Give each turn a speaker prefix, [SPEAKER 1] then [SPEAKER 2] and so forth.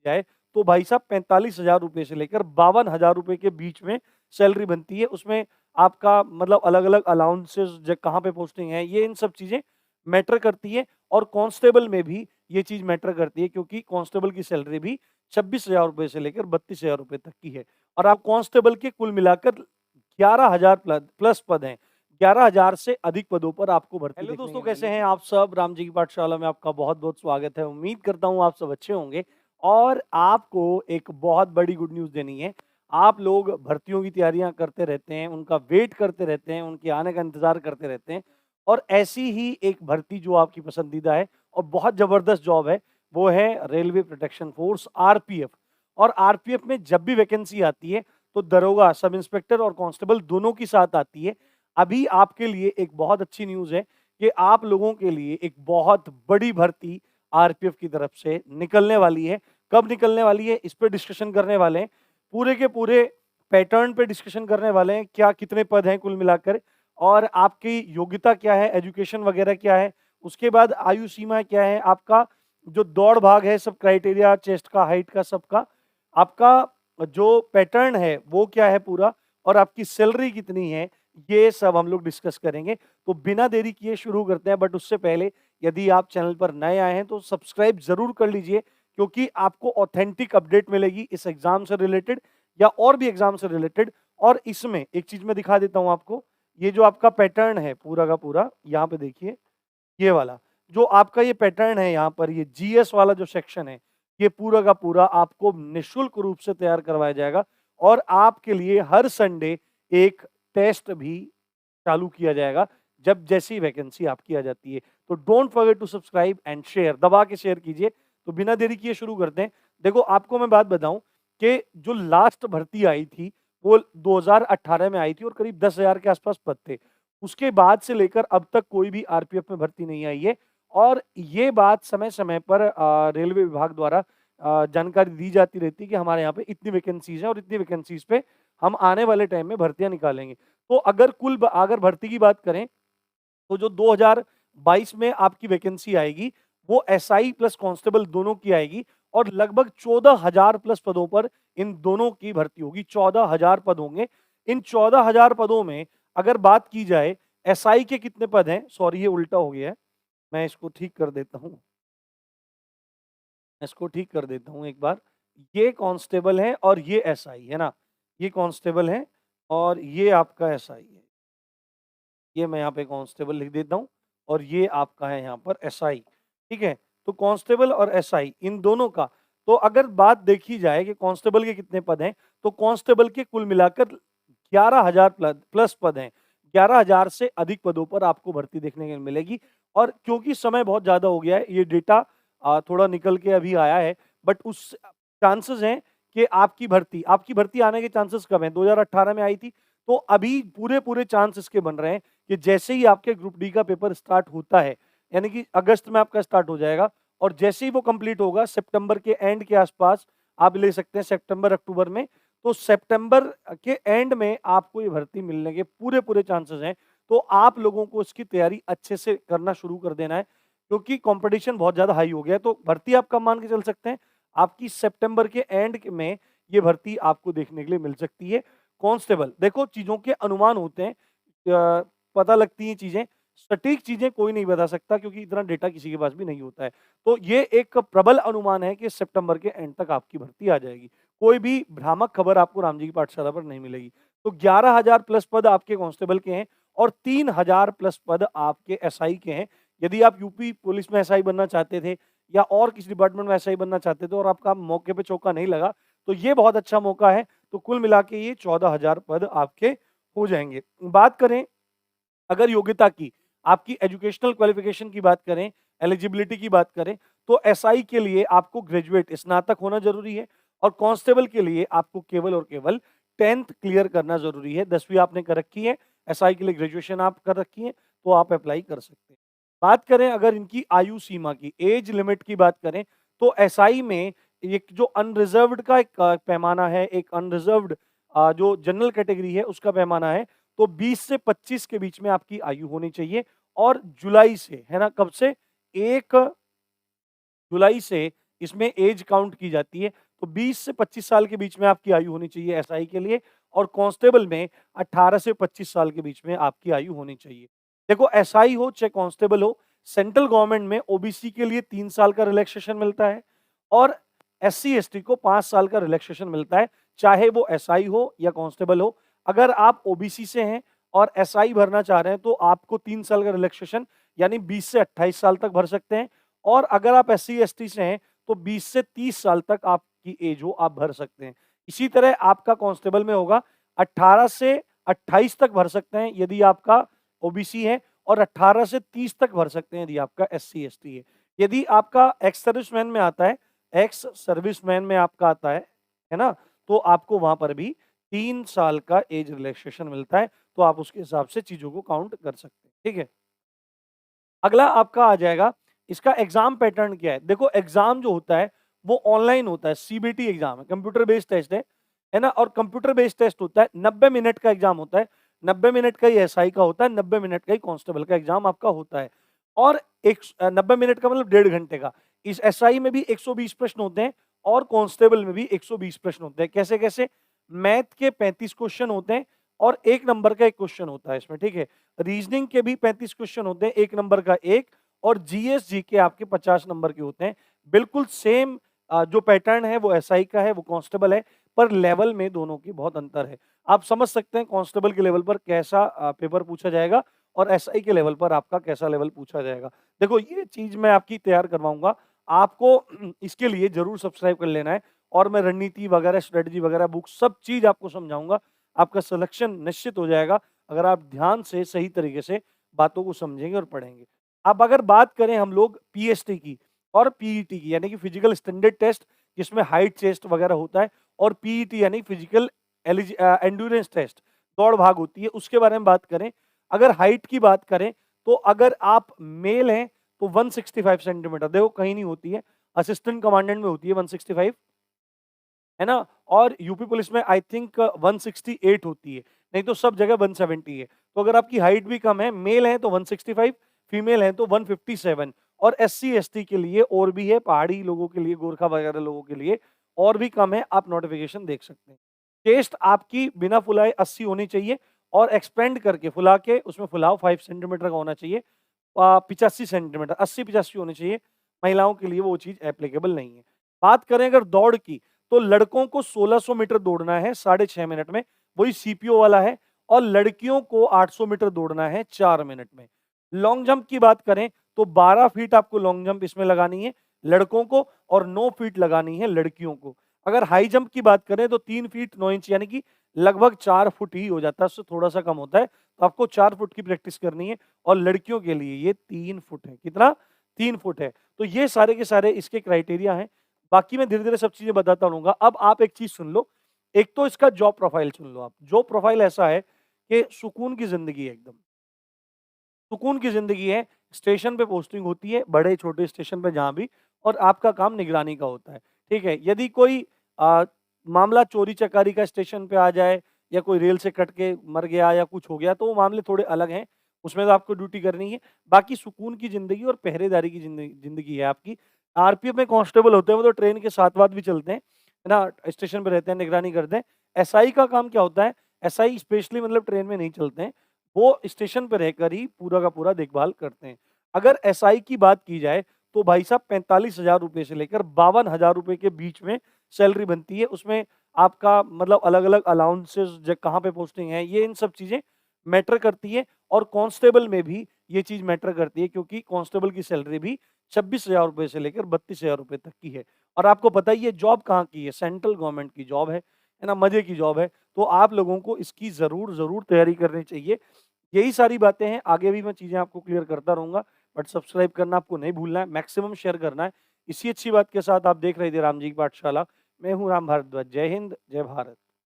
[SPEAKER 1] जाए तो भाई साहब 45,000 रुपए से लेकर 52,000 रुपए के बीच में सैलरी बनती है। उसमें आपका मतलब अलग-अलग अलाउंसेस कहाँ पे पोस्टिंग है, ये इन सब चीज़ें मैटर करती है। और कांस्टेबल में भी ये चीज़ मैटर करती है क्योंकि कांस्टेबल की सैलरी भी 26,000 रुपए से लेकर 32,000 रुपए तक की है। और आप कांस्टेबल के कुल मिलाकर 11,000 प्लस पद हैं। 11,000 से अधिक पदों पर आपको भर्ती देखने को मिलेगी। हेलो दोस्तों, कैसे हैं आप सब? राम जी की पाठशाला में आपका बहुत-बहुत स्वागत है। उम्मीद करता हूँ आप सब अच्छे होंगे और आपको एक बहुत बड़ी गुड न्यूज़ देनी है। आप लोग भर्तियों की तैयारियां करते रहते हैं, उनका वेट करते रहते हैं, उनके आने का इंतज़ार करते रहते हैं और ऐसी ही एक भर्ती जो आपकी पसंदीदा है और बहुत ज़बरदस्त जॉब है, वो है रेलवे प्रोटेक्शन फोर्स आरपीएफ। और आरपीएफ में जब भी वैकेंसी आती है तो दरोगा, सब इंस्पेक्टर और कांस्टेबल दोनों की साथ आती है। अभी आपके लिए एक बहुत अच्छी न्यूज़ है कि आप लोगों के लिए एक बहुत बड़ी भर्ती आरपीएफ की तरफ से निकलने वाली है। कब निकलने वाली है, इस पे डिस्कशन करने वाले हैं। पूरे के पूरे पैटर्न पे डिस्कशन करने वाले हैं, क्या कितने पद हैं कुल मिलाकर और आपकी योग्यता क्या है, एजुकेशन वगैरह क्या है, उसके बाद आयु सीमा क्या है, आपका जो दौड़ भाग है, सब क्राइटेरिया, चेस्ट का, हाइट का, सबका, आपका जो पैटर्न है वो क्या है पूरा और आपकी सैलरी कितनी है, ये सब हम लोग डिस्कस करेंगे। तो बिना देरी किए शुरू करते हैं, बट उससे पहले यदि आप चैनल पर नए आए हैं तो सब्सक्राइब जरूर कर लीजिए क्योंकि आपको ऑथेंटिक अपडेट मिलेगी इस एग्जाम से रिलेटेड या और भी एग्जाम से रिलेटेड। और इसमें एक चीज मैं दिखा देता हूं आपको, ये जो आपका पैटर्न है पूरा का पूरा, यहाँ पे देखिए, ये वाला जो आपका ये पैटर्न है, यहाँ पर ये जीएस वाला जो सेक्शन है, ये पूरा का पूरा आपको निःशुल्क रूप से तैयार करवाया जाएगा और आपके लिए हर संडे एक टेस्ट भी चालू किया जाएगा जब जैसी वैकेंसी आपकी आ जाती है। तो don't forget to subscribe and share, दबा के शेयर कीजिए। तो बिना देरी किए शुरू करते हैं। देखो आपको मैं बात बताऊं कि जो लास्ट भर्ती आई थी वो 2018 में आई थी और करीब 10,000 के आसपास पद थे। उसके बाद से लेकर अब तक कोई भी आरपीएफ में भर्ती नहीं आई है और ये बात समय समय पर रेलवे विभाग द्वारा जानकारी दी जाती रहती है कि हमारे यहाँ पे इतनी वैकेंसीज हैं और इतनी वैकेंसीज पे हम आने वाले टाइम में भर्तियां निकालेंगे। तो अगर भर्ती की बात करें तो जो 2022 में आपकी वैकेंसी आएगी वो एसआई प्लस कांस्टेबल दोनों की आएगी और लगभग 14,000 प्लस पदों पर इन दोनों की भर्ती होगी। 14,000 पद होंगे। इन 14,000 पदों में अगर बात की जाए एसआई के कितने पद हैं, सॉरी ये उल्टा हो गया है, मैं इसको ठीक कर देता हूं, एक बार। ये कांस्टेबल है और ये एसआई है ना, ये कांस्टेबल है और ये आपका एसआई है। ये मैं यहाँ पे कांस्टेबल लिख देता हूँ और ये आपका है यहाँ पर एसआई। ठीक है, तो कांस्टेबल और एसआई इन दोनों का, तो अगर बात देखी जाए कि कांस्टेबल के कितने पद हैं तो कांस्टेबल के कुल मिलाकर 11,000 प्लस पद हैं। 11,000 से अधिक पदों पर आपको भर्ती देखने को मिलेगी। और क्योंकि समय बहुत ज्यादा हो गया है, ये डेटा थोड़ा निकल के अभी आया है, बट उस चांसेस हैं कि आपकी भर्ती आने के चांसेस कम है। 2018 में आई थी तो अभी पूरे पूरे चांस इसके बन रहे हैं कि जैसे ही आपके ग्रुप डी का पेपर स्टार्ट होता है, यानी कि अगस्त में आपका स्टार्ट हो जाएगा और जैसे ही वो कंप्लीट होगा सितंबर के एंड के आसपास, आप ले सकते हैं सितंबर अक्टूबर में, तो सितंबर के एंड में आपको ये भर्ती मिलने के पूरे पूरे चांसेस हैं। तो आप लोगों को इसकी तैयारी अच्छे से करना शुरू कर देना है क्योंकि कंपटीशन बहुत ज्यादा हाई हो गया है। तो भर्ती आप कब मान के चल सकते हैं, आपकी सितंबर के एंड में ये भर्ती आपको देखने के लिए मिल सकती है। कांस्टेबल, देखो चीजों के अनुमान होते हैं, पता लगती हैं चीजें, सटीक चीजें कोई नहीं बता सकता क्योंकि इतना डेटा किसी के पास भी नहीं होता है। तो ये एक प्रबल अनुमान है कि सितंबर के एंड तक आपकी भर्ती आ जाएगी। कोई भी भ्रामक खबर आपको राम जी की पाठशाला पर नहीं मिलेगी। तो 11,000 प्लस पद आपके कांस्टेबल के हैं और 3,000 प्लस पद आपके एसआई के हैं। यदि आप यूपी पुलिस में एसआई बनना चाहते थे या और किसी डिपार्टमेंट में एसआई बनना चाहते थे और आपका मौके पे चौका नहीं लगा, तो ये बहुत अच्छा मौका है। तो कुल मिला के ये 14,000 पद आपके हो जाएंगे। बात करें अगर योग्यता की, आपकी एजुकेशनल क्वालिफिकेशन की बात करें, एलिजिबिलिटी की बात करें, तो एसआई के लिए आपको ग्रेजुएट स्नातक होना जरूरी है और कांस्टेबल के लिए आपको केवल और केवल 10th क्लियर करना जरूरी है। 10वीं आपने कर रखी है, एसआई के लिए ग्रेजुएशन आप कर रखी है, तो आप अप्लाई कर सकते हैं। बात करें अगर इनकी आयु सीमा की, एज लिमिट की बात करें, तो एसआई में एक जो अनरिजर्व्ड का एक पैमाना है, एक अनरिजर्व्ड जो जनरल कैटेगरी है उसका पैमाना है, तो 20 से 25 के बीच में आपकी आयु होनी चाहिए। और जुलाई से, है ना, कब से, 1 जुलाई से इसमें एज काउंट की जाती है। तो 20 से 25 साल के बीच में आपकी आयु होनी चाहिए एसआई के लिए और कांस्टेबल में 18 से 25 साल के बीच में आपकी आयु होनी चाहिए। देखो एसआई हो चाहे कांस्टेबल हो, सेंट्रल गवर्नमेंट में ओबीसी के लिए 3 साल का रिलैक्सेशन मिलता है और एससी एसटी को 5 साल का रिलैक्सेशन मिलता है, चाहे वो एसआई हो या कांस्टेबल हो। अगर आप ओबीसी से हैं और एसआई भरना चाह रहे हैं तो आपको 3 साल का रिलैक्सेशन यानी 20 से 28 साल तक भर सकते हैं और अगर आप एससी एसटी से हैं तो 20 से 30 साल तक आपकी एज हो आप भर सकते हैं। इसी तरह आपका कांस्टेबल में होगा 18 से 28 तक भर सकते हैं यदि आपका ओबीसी है और 18 से 30 तक भर सकते हैं यदि आपका एससी एसटी है। यदि आपका एक्स सर्विसमैन में आता है, एक्स सर्विसमैन में आपका आता है ना? तो आपको वहां पर भी 3 साल का एज रिलैक्सेशन मिलता है, तो आप उसके हिसाब से चीजों को काउंट कर सकते हैं। ठीक है, अगला आपका आ जाएगा इसका एग्जाम पैटर्न क्या है। देखो एग्जाम जो होता है वो ऑनलाइन होता है, सीबीटी एग्जाम है, कंप्यूटर बेस्ड टेस्ट है ना? और कंप्यूटर बेस्ड टेस्ट होता है, 90 मिनट का एग्जाम होता है, 90 मिनट का ही एसआई का होता है, 90 मिनट का ही कांस्टेबल का एग्जाम आपका होता है और 90 मिनट का मतलब 1.5 घंटे का। इस एसआई में भी 120 प्रश्न होते हैं और कांस्टेबल में भी 120 प्रश्न होते हैं। कैसे कैसे? मैथ के 35 क्वेश्चन होते हैं और 1 नंबर का एक क्वेश्चन होता है इसमें। ठीक है, रीजनिंग के भी 35 क्वेश्चन होते हैं, 1 नंबर का एक, और जीएस जीके आपके 50 नंबर के होते हैं। बिल्कुल सेम जो पैटर्न है वो एसआई का है, वो कांस्टेबल है, पर लेवल में दोनों की बहुत अंतर है। आप समझ सकते हैं कांस्टेबल के लेवल पर कैसा पेपर पूछा जाएगा और एसआई के लेवल पर आपका कैसा लेवल पूछा जाएगा। देखो ये चीज मैं आपकी तैयार करवाऊंगा, आपको इसके लिए जरूर सब्सक्राइब कर लेना है और मैं रणनीति वगैरह, स्ट्रेटजी वगैरह, बुक, सब चीज आपको समझाऊंगा। आपका सिलेक्शन निश्चित हो जाएगा अगर आप ध्यान से सही तरीके से बातों को समझेंगे और पढ़ेंगे। अब अगर बात करें हम लोग पीएसटी की और पीईटी की, यानी कि फिजिकल स्टैंडर्ड टेस्ट जिसमें हाइट चेस्ट वगैरह होता है, और पीईटी यानी फिजिकल एंड्योरेंस टेस्ट, दौड़ भाग होती है, उसके बारे में बात करें। अगर हाइट की बात करें तो अगर आप मेल हैं तो 165 सेंटीमीटर, देखो कहीं नहीं होती है, असिस्टेंट कमांडेंट में होती है 165, है ना? और यूपी पुलिस में आई थिंक 168 होती है, नहीं तो सब जगह 170 है। तो अगर आपकी हाइट भी कम है, मेल है तो 165, फीमेल है तो 157, और एससी एसटी के लिए और भी है, पहाड़ी लोगों के लिए, गोरखा वगैरह लोगों के लिए और भी कम है, आप नोटिफिकेशन देख सकते हैं। चेस्ट आपकी बिना फुलाए 80 होनी चाहिए और एक्सपेंड करके फुला के उसमें फुलाव 5 सेंटीमीटर का होना चाहिए, 85 सेंटीमीटर, 80-85 होने चाहिए। महिलाओं के लिए वो चीज एप्लीकेबल नहीं है। बात करें अगर दौड़ की, तो लड़कों को 1600 मीटर दौड़ना है 6.5 मिनट में, वही सीपीओ वाला है, और लड़कियों को 800 मीटर दौड़ना है 4 मिनट में। लॉन्ग जंप की बात करें तो 12 फीट आपको लॉन्ग जंप इसमें लगानी है लड़कों को और 9 फीट लगानी है लड़कियों को। अगर हाई जंप की बात करें तो 3 फीट 9 इंच यानी कि लगभग 4 फुट ही हो जाता है, उससे थोड़ा सा कम होता है, तो आपको 4 फुट की प्रैक्टिस करनी है और लड़कियों के लिए ये 3 फुट है। कितना? 3 फुट है। तो ये सारे के सारे इसके क्राइटेरिया हैं। बाकी मैं धीरे-धीरे सब चीजें बताता रहूंगा। अब आप एक चीज सुन लो, एक तो इसका जॉब प्रोफाइल सुन लो आप। जॉब प्रोफाइल ऐसा है कि सुकून की जिंदगी है, एकदम सुकून की जिंदगी है। स्टेशन पे पोस्टिंग होती है, बड़े छोटे स्टेशन पे जहाँ भी, और आपका काम निगरानी का होता है। ठीक है, यदि कोई मामला चोरी चकारी का स्टेशन पे आ जाए या कोई रेल से कट के मर गया या कुछ हो गया तो वो मामले थोड़े अलग हैं, उसमें तो आपको ड्यूटी करनी है। बाकी सुकून की जिंदगी और पहरेदारी की जिंदगी है आपकी। आरपीएफ में कांस्टेबल होते हैं, वो तो ट्रेन के साथ वाथ भी चलते हैं, है ना, स्टेशन पे रहते हैं, निगरानी करते हैं। एसआई का काम क्या होता है? एसआई स्पेशली मतलब ट्रेन में नहीं चलते हैं, वो स्टेशन पे रहकर ही पूरा का पूरा देखभाल करते हैं। अगर एसआई की बात की जाए तो भाई साहब 45,000 रुपए से लेकर 52,000 रुपए के बीच में सैलरी बनती है। उसमें आपका मतलब अलग-अलग अलाउंसेस, कहाँ पे पोस्टिंग है, ये इन सब चीजें मैटर करती है। और कांस्टेबल में भी ये चीज मैटर करती है, क्योंकि कांस्टेबल की सैलरी भी 26,000 रुपए से लेकर 32,000 रुपए तक की है। और आपको पता ही है जॉब कहाँ की है, सेंट्रल गवर्नमेंट की जॉब है ना, मजे की जॉब है। तो आप लोगों को इसकी जरूर जरूर तैयारी करनी चाहिए। यही सारी बातें हैं, आगे भी मैं चीजें आपको क्लियर करता रहूंगा, बट सब्सक्राइब करना आपको नहीं भूलना है, मैक्सिमम शेयर करना है। इसी अच्छी बात के साथ आप देख रहे थे राम जी की पाठशाला। मैं हूं राम भारद्वाज। जय हिंद, जय भारत।